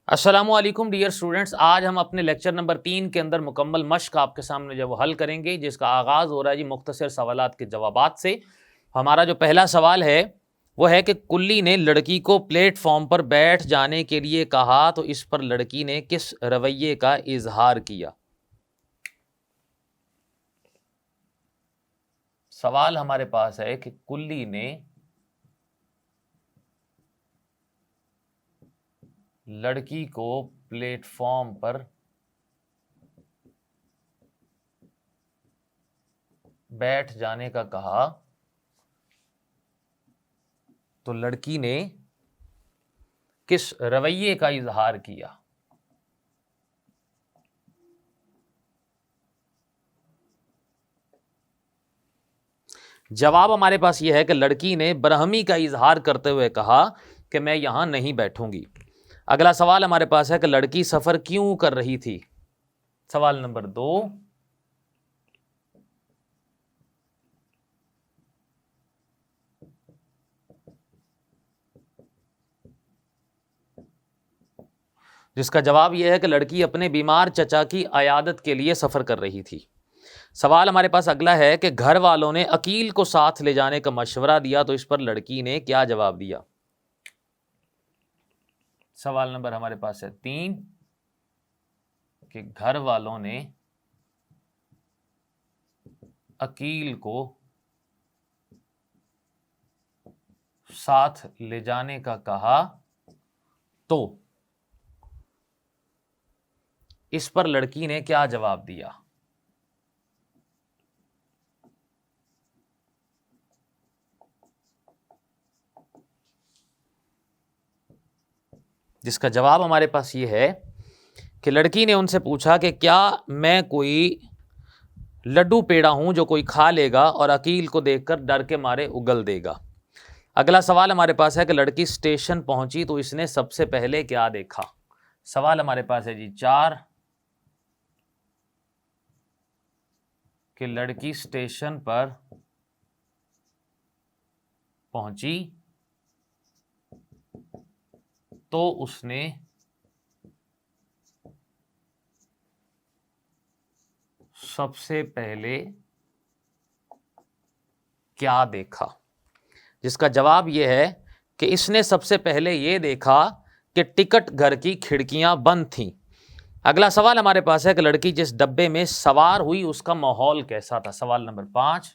अस्सलामुअलैकुम dear students, आज हम अपने लेक्चर नंबर 3 के अंदर मुकम्मल मश्क आपके सामने जो वो हल करेंगे, जिसका आगाज़ हो रहा है जी मुख्तसर सवालात के जवाबात से। हमारा जो पहला सवाल है वो है कि कुल्ली ने लड़की को प्लेटफॉर्म पर बैठ जाने के लिए कहा तो इस पर लड़की ने किस रवैये का इजहार किया। सवाल हमारे पास है कि कुल्ली ने लड़की को प्लेटफॉर्म पर बैठ जाने का कहा तो लड़की ने किस रवैये का इजहार किया। जवाब हमारे पास यह है कि लड़की ने बरहमी का इजहार करते हुए कहा कि मैं यहां नहीं बैठूंगी। अगला सवाल हमारे पास है कि लड़की सफर क्यों कर रही थी। सवाल नंबर 2, जिसका जवाब यह है कि लड़की अपने बीमार चचा की अयादत के लिए सफर कर रही थी। सवाल हमारे पास अगला है कि घर वालों ने अकील को साथ ले जाने का मशवरा दिया तो इस पर लड़की ने क्या जवाब दिया। सवाल नंबर हमारे पास है 3 कि घर वालों ने अकील को साथ ले जाने का कहा तो इस पर लड़की ने क्या जवाब दिया। जिसका जवाब हमारे पास ये है कि लड़की ने उनसे पूछा कि क्या मैं कोई लड्डू पेड़ा हूं जो कोई खा लेगा और अकील को देखकर डर के मारे उगल देगा। अगला सवाल हमारे पास है कि लड़की स्टेशन पहुंची तो इसने सबसे पहले क्या देखा। सवाल हमारे पास है जी 4 कि लड़की स्टेशन पर पहुंची तो उसने सबसे पहले क्या देखा। जिसका जवाब यह है कि इसने सबसे पहले यह देखा कि टिकट घर की खिड़कियां बंद थीं। अगला सवाल हमारे पास है कि लड़की जिस डब्बे में सवार हुई उसका माहौल कैसा था। सवाल नंबर 5,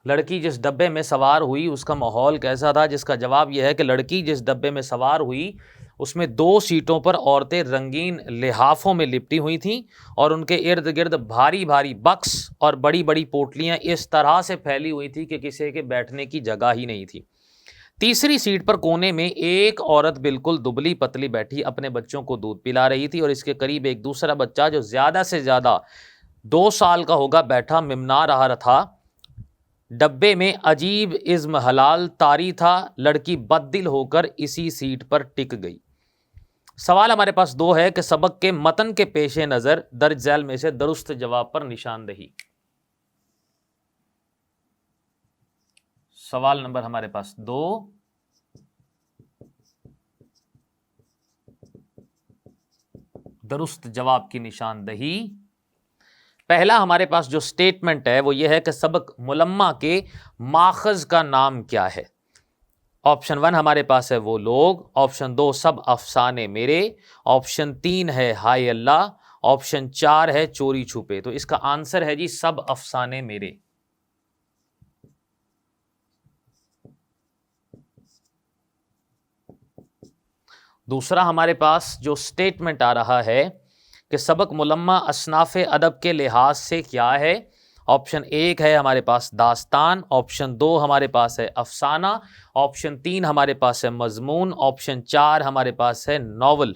लड़की जिस डब्बे में सवार हुई उसका माहौल कैसा था। जिसका जवाब यह है कि लड़की जिस डब्बे में सवार हुई उसमें 2 सीटों पर औरतें रंगीन लिहाफों में लिपटी हुई थीं और उनके इर्द गिर्द भारी भारी बक्स और बड़ी बड़ी पोटलियां इस तरह से फैली हुई थी कि किसी के बैठने की जगह ही नहीं थी। तीसरी सीट पर कोने में एक औरत बिल्कुल दुबली पतली बैठी अपने बच्चों को दूध पिला रही थी और इसके करीब एक दूसरा बच्चा जो ज्यादा से ज्यादा 2 साल का होगा बैठा मिमना रहा था। डब्बे में अजीब इज्म हलाल तारी था। लड़की बददिल होकर इसी सीट पर टिक गई। सवाल हमारे पास 2 है कि सबक के मतन के पेशे नजर दर्ज झैल में से दुरुस्त जवाब पर निशानदही। सवाल नंबर हमारे पास 2, दुरुस्त जवाब की निशानदही। पहला हमारे पास जो स्टेटमेंट है वो ये है कि सबक मुलम्मा के माखज का नाम क्या है। ऑप्शन 1 हमारे पास है वो लोग, ऑप्शन 2 सब अफसाने मेरे, ऑप्शन 3 है हाय अल्लाह, ऑप्शन 4 है चोरी छुपे। तो इसका आंसर है जी सब अफसाने मेरे। दूसरा हमारे पास जो स्टेटमेंट आ रहा है कि सबक मुलम्मा असनाफ अदब के लिहाज से क्या है। ऑप्शन 1 है हमारे पास दास्तान, ऑप्शन 2 हमारे पास है अफसाना, ऑप्शन 3 हमारे पास है मजमून, ऑप्शन 4 हमारे पास है नॉवल।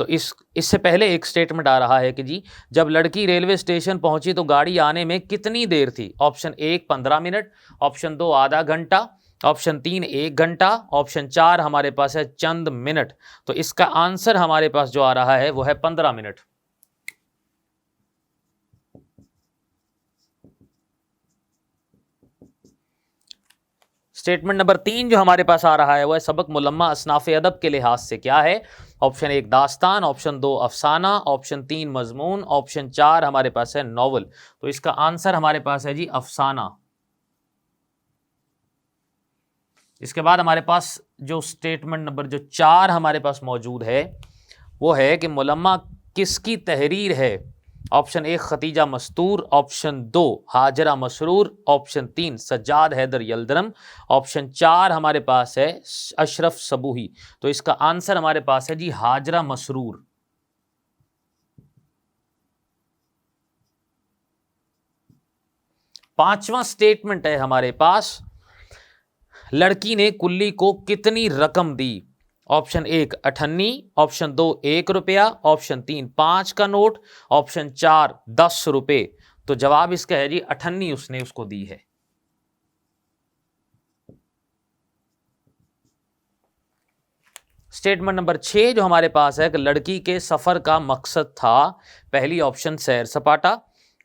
तो इससे पहले एक स्टेटमेंट आ रहा है कि जी जब लड़की रेलवे स्टेशन पहुंची तो गाड़ी आने में कितनी देर थी। ऑप्शन 1 15 मिनट, ऑप्शन 2 आधा घंटा, ऑप्शन 3 1 घंटा, ऑप्शन 4 हमारे पास है चंद मिनट। तो इसका आंसर हमारे पास जो आ रहा है वो है 15 मिनट। स्टेटमेंट नंबर 3 जो हमारे पास आ रहा है वह सबक मुलम्मा असनाफ़े अदब के लिहाज से क्या है। ऑप्शन 1 दास्तान, ऑप्शन 2 अफसाना, ऑप्शन 3 मजमून, ऑप्शन 4 हमारे पास है नॉवल। तो इसका आंसर हमारे पास है जी अफसाना। इसके बाद हमारे पास जो स्टेटमेंट नंबर जो 4 हमारे पास मौजूद है वो है कि मुलम्मा किसकी तहरीर है। Option 1 Khatija Mastoor, option 2 Hajra Masroor, option 3 Sajjad Haider Yildirim, option 4 हमारे पास है अशरफ सबूही। तो इसका आंसर हमारे पास है जी हाजरा मसरूर। पांचवा स्टेटमेंट है हमारे पास, लड़की ने कुल्ली को कितनी रकम दी। ऑप्शन 1 अठन्नी, ऑप्शन 2 1 रुपया, ऑप्शन 3 5 का नोट, ऑप्शन 4 10 रुपए। तो जवाब इसका है जी अठन्नी उसने उसको दी है। स्टेटमेंट नंबर 6 जो हमारे पास है कि लड़की के सफर का मकसद था। पहली ऑप्शन सैर सपाटा,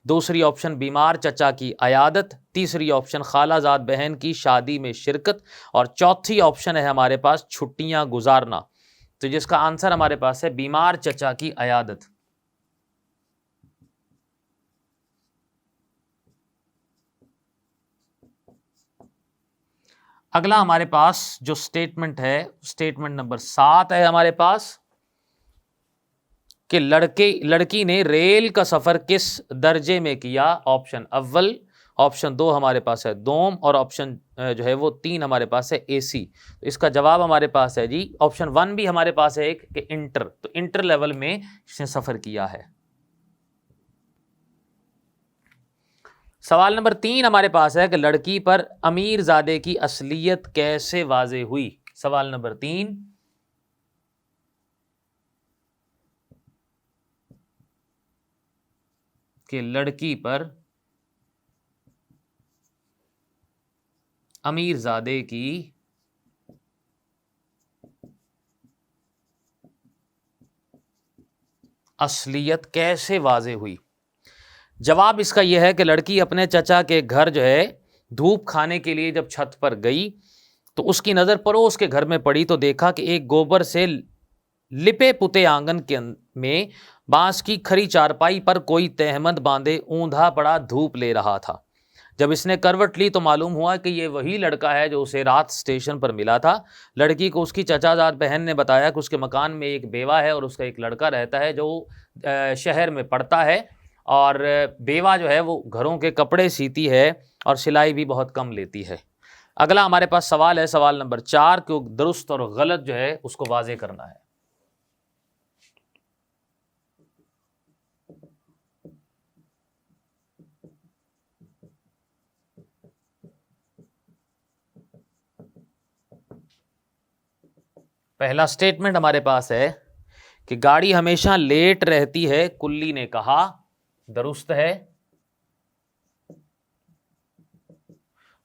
दूसरी ऑप्शन बीमार चचा की अयादत, तीसरी ऑप्शन खालाजाद बहन की शादी में शिरकत, और चौथी ऑप्शन है हमारे पास छुट्टियां गुजारना। तो जिसका आंसर हमारे पास है बीमार चचा की अयादत। अगला हमारे पास जो स्टेटमेंट है स्टेटमेंट नंबर 7 है हमारे पास कि लड़की ने रेल का सफर किस दर्जे में किया। ऑप्शन अव्वल, ऑप्शन 2 हमारे पास है दोम, और ऑप्शन जो है वो 3 हमारे पास है एसी। तो इसका जवाब हमारे पास है जी ऑप्शन 1 भी हमारे पास है एक कि इंटर। तो इंटर लेवल में इसने सफर किया है। सवाल नंबर 3 हमारे पास है कि लड़की पर अमीरजादे की असलियत कैसे वाजे हुई। सवाल नंबर 3, कि लड़की पर अमीरजादे की असलियत कैसे वाजे हुई। जवाब इसका यह है कि लड़की अपने चचा के घर जो है धूप खाने के लिए जब छत पर गई तो उसकी नज़र पड़ोस के घर में पड़ी तो देखा कि एक गोबर से लिपे पुते आंगन के में बांस की खरी चारपाई पर कोई तहमद बांधे ऊंधा पड़ा धूप ले रहा था। जब इसने करवट ली तो मालूम हुआ कि ये वही लड़का है जो उसे रात स्टेशन पर मिला था। लड़की को उसकी चचाजाद बहन ने बताया कि उसके मकान में एक बेवा है और उसका एक लड़का रहता है जो शहर में पढ़ता है, और बेवा जो है वो घरों के कपड़े सीती है और सिलाई भी बहुत कम लेती है। अगला हमारे पास सवाल है सवाल नंबर 4 को दुरुस्त और गलत जो है उसको वाजे करना है। पहला स्टेटमेंट हमारे पास है कि गाड़ी हमेशा लेट रहती है, कुल्ली ने कहा। दुरुस्त है।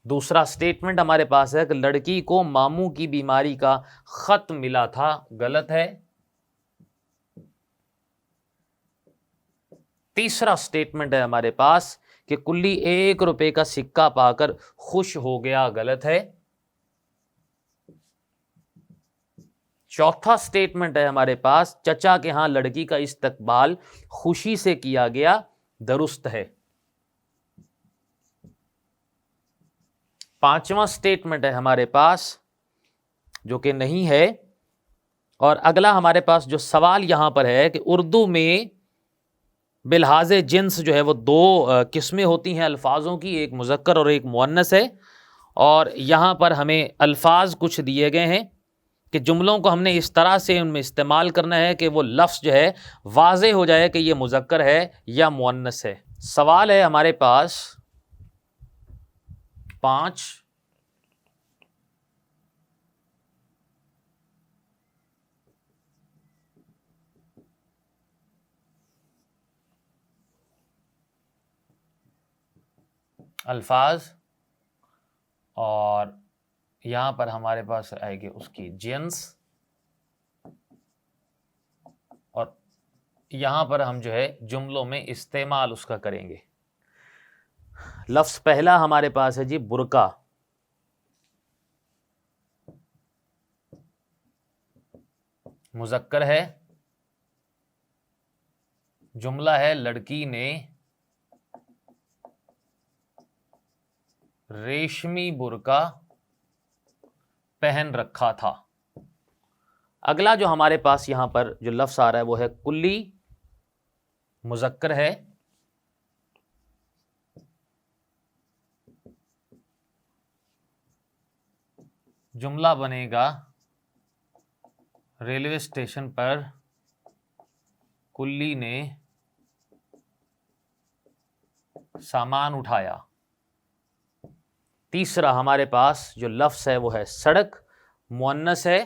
दूसरा स्टेटमेंट हमारे पास है कि लड़की को मामू की बीमारी का खत मिला था। गलत है। तीसरा स्टेटमेंट है हमारे पास कि कुल्ली 1 रुपए का सिक्का पाकर खुश हो गया। गलत है। चौथा स्टेटमेंट है हमारे पास चचा के यहां लड़की का इस्तकबाल खुशी से किया गया। दुरुस्त है। पांचवा स्टेटमेंट है हमारे पास जो कि नहीं है। और अगला हमारे पास जो सवाल यहां पर है कि उर्दू में बिलहाजे जिन्स जो है वो 2 किस्में होती हैं अल्फाजों की, एक मुज़क्कर और एक मुअन्नस है। और यहां पर हमें अल्फाज कुछ दिए गए हैं कि जुमलों को हमने इस तरह से उनमें इस्तेमाल करना है कि वो लफ्ज़ जो है वाज़े हो जाए कि ये मुज़क्कर है या मुअन्नस है। सवाल है हमारे पास 5, अल्फाज, और यहां पर हमारे पास आएगी उसकी जिन्स, और यहां पर हम जो है जुमलों में इस्तेमाल उसका करेंगे। लफ्ज पहला हमारे पास है जी बुर्का। मुज़क्कर है, जुमला है लड़की ने रेशमी बुर्का पहन रखा था। अगला जो हमारे पास यहां पर जो लफ्ज आ रहा है वो है कुल्ली। मुज़क्कर है, जुमला बनेगा रेलवे स्टेशन पर कुल्ली ने सामान उठाया। तीसरा हमारे पास जो लफ्ज है वो है सड़क। मुअन्नस है,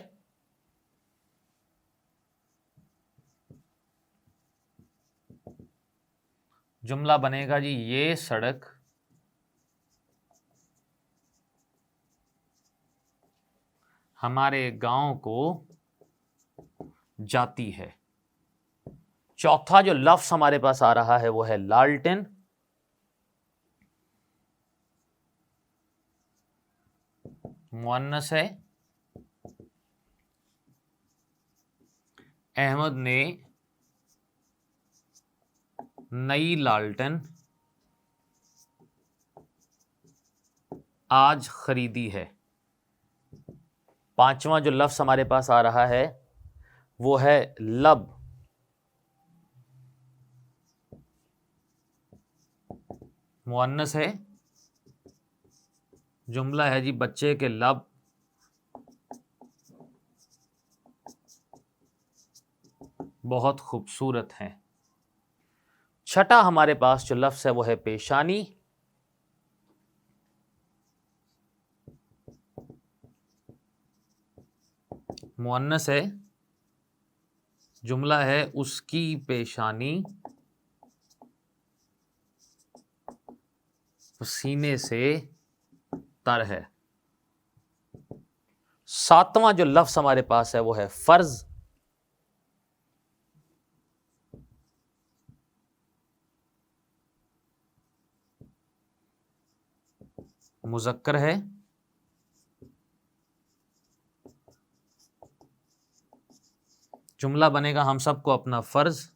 जुमला बनेगा जी ये सड़क हमारे गांव को जाती है। चौथा जो लफ्ज हमारे पास आ रहा है वो है लालटेन। मुअन्नस है, अहमद ने नई लालटेन आज खरीदी है। पांचवा जो लफ्ज हमारे पास आ रहा है वो है लब। मुअन्नस है, जुमला है जी बच्चे के लब बहुत खूबसूरत हैं। छठा हमारे पास जो लफ्ज है वो है पेशानी। मुअन्नस है, जुमला है उसकी पेशानी सीने से तर है। सातवां जो लफ्ज हमारे पास है वो है फर्ज। मुज़क्कर है, जुमला बनेगा हम सबको अपना फर्ज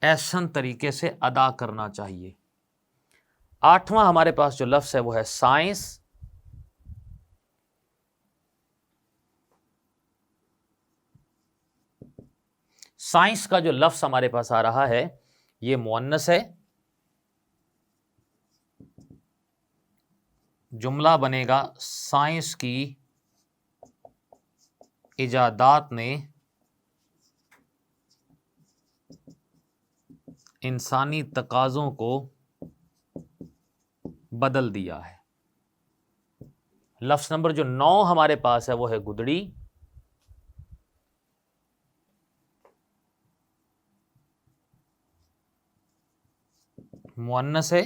ऐसन तरीके से अदा करना चाहिए। आठवां हमारे पास जो लफ्ज है वो है साइंस। साइंस का जो लफ्ज हमारे पास आ रहा है ये मुअन्नस है, जुमला बनेगा साइंस की इजादात ने इंसानी तकाज़ों को बदल दिया है। लफ्ज नंबर जो 9 हमारे पास है वो है गुदड़ी। मुअन्नस है,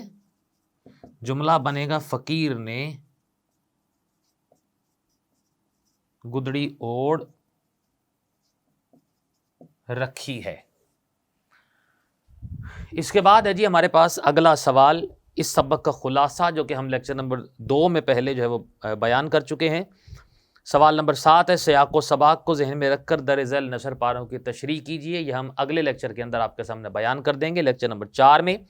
जुमला बनेगा फकीर ने गुदड़ी ओढ़ रखी है। इसके बाद है जी हमारे पास अगला सवाल, इस सबक का खुलासा जो कि हम लेक्चर नंबर 2 में पहले जो है वो बयान कर चुके हैं। सवाल नंबर 7 है सयाक़ो सबाक को जहन में रखकर दर ज़ैल नशर पारों की तशरीह कीजिए। यह हम अगले लेक्चर के अंदर आपके सामने बयान कर देंगे, लेक्चर नंबर 4 में।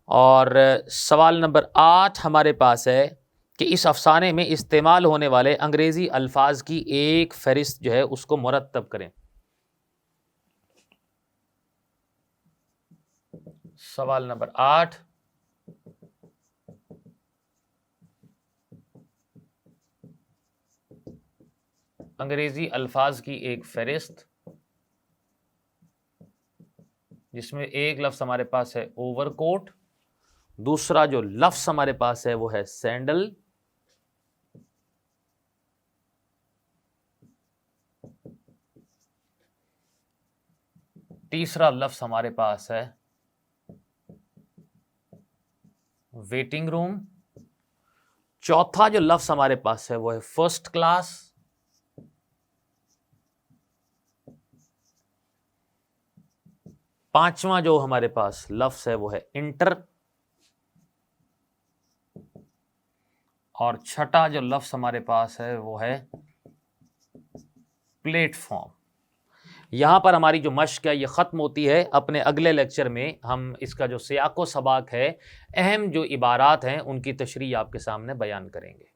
और सवाल नंबर 8 हमारे पास है कि इस अफसाने में इस्तेमाल होने वाले अंग्रेज़ी अल्फाज की एक फहरिस्त जो है उसको मुरत्तब करें। सवाल नंबर 8, अंग्रेजी अल्फाज की एक फहरिस्त जिसमें एक लफ्ज़ हमारे पास है ओवरकोट, दूसरा जो लफ्ज़ हमारे पास है वो है सैंडल, तीसरा लफ्ज हमारे पास है वेटिंग रूम। चौथा जो लफ्ज हमारे पास है वो है फर्स्ट क्लास। पांचवा जो हमारे पास लफ्ज है वो है इंटर। और छठा जो लफ्ज हमारे पास है वो है प्लेटफॉर्म। यहां पर हमारी जो मश्क है ये ख़त्म होती है। अपने अगले लेक्चर में हम इसका जो सियाक़ो सबाक है, अहम जो इबारात हैं, उनकी तशरीह आपके सामने बयान करेंगे।